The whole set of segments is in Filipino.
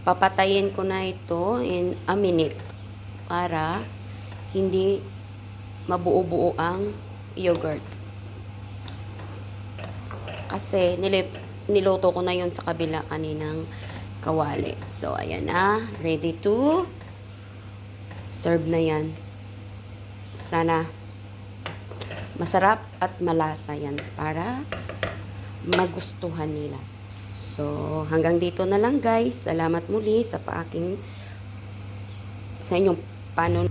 papatayin ko na ito in a minute para hindi mabuo-buo ang yogurt. Kasi niluto ko na yun sa kabila kaninang kawali. So, ayan na. Ready to serve na yan. Sana masarap at malasa yan para magustuhan nila. So, hanggang dito na lang guys. Salamat muli sa inyong panonood.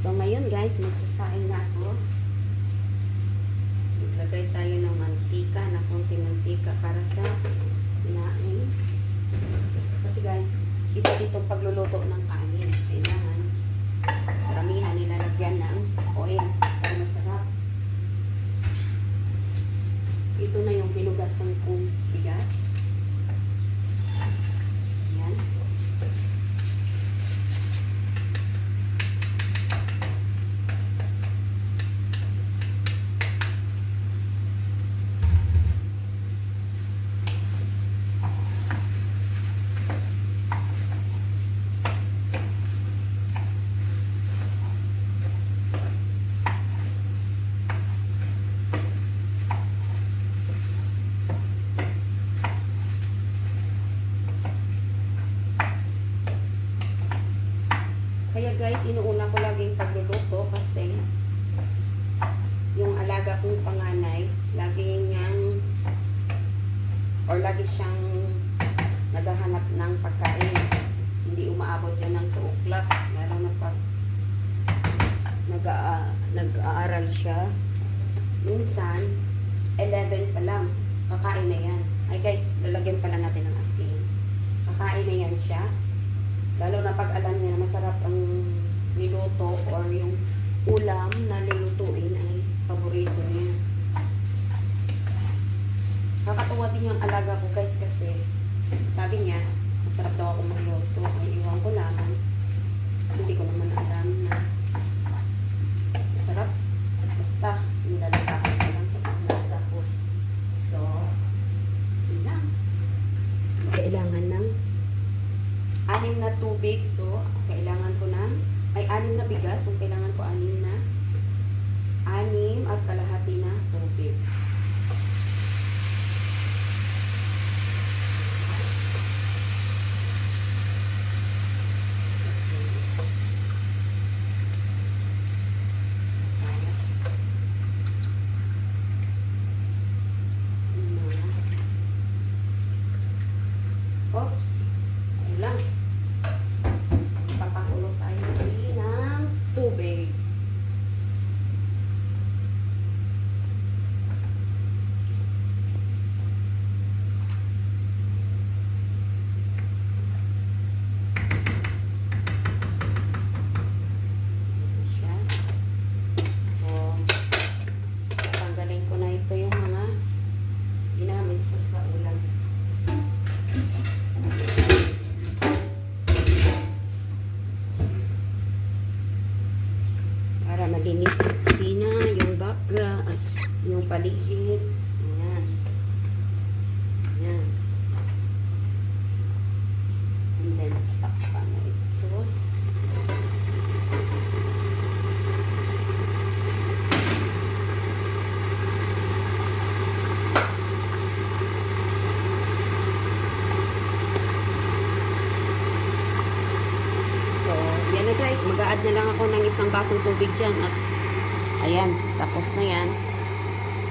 So, ngayon guys, magsasaing na ako. Maglagay tayo ng mantika, na konting mantika para sa sinaing. Kasi guys, itong pagluluto ng kanin. Kailangan karamihan nilalagyan ng oil para masarap. Ito na yung hinugasan kong bigas. Ayan. Kaya guys, inuuna ko laging pagluluto kasi yung alaga kong panganay, lagi siyang naghahanap ng pagkain. Hindi umaabot yun ng 2 o'clock, lalo na pag nag-aaral siya. Minsan, 11 pa lang, kakain na yan. Ay guys, lalagyan pala natin ng asin. Kakain na yan siya. Lalo na pag alam niya na masarap ang niluto or yung ulam na lulutuin ay paborito niya. Kakatuwa din yung alaga ko guys kasi sabi niya, masarap daw ako magluto. Ay iwan ko lang. Hindi ko naman alam na masarap. Basta nilalasahan ko lang sa panglasa ko. So, yun lang. Kailangan ng 6 na tubig. So, kailangan ko ng 6 na bigas. So, kailangan ko 6 at kalahati na tubig. Oops. Ayun lang. Papakulo tayo ng tubig. Siya. So, tanggalin ko na ito yung mga ginamit ko sa ulam. Para malinis ang kusina, yung background, yung paligid. Ayan. Ayan. And then, takpan na ito. Yan na guys, mag-a-add na lang ako ng 1 basong tubig dyan at ayan, tapos na yan.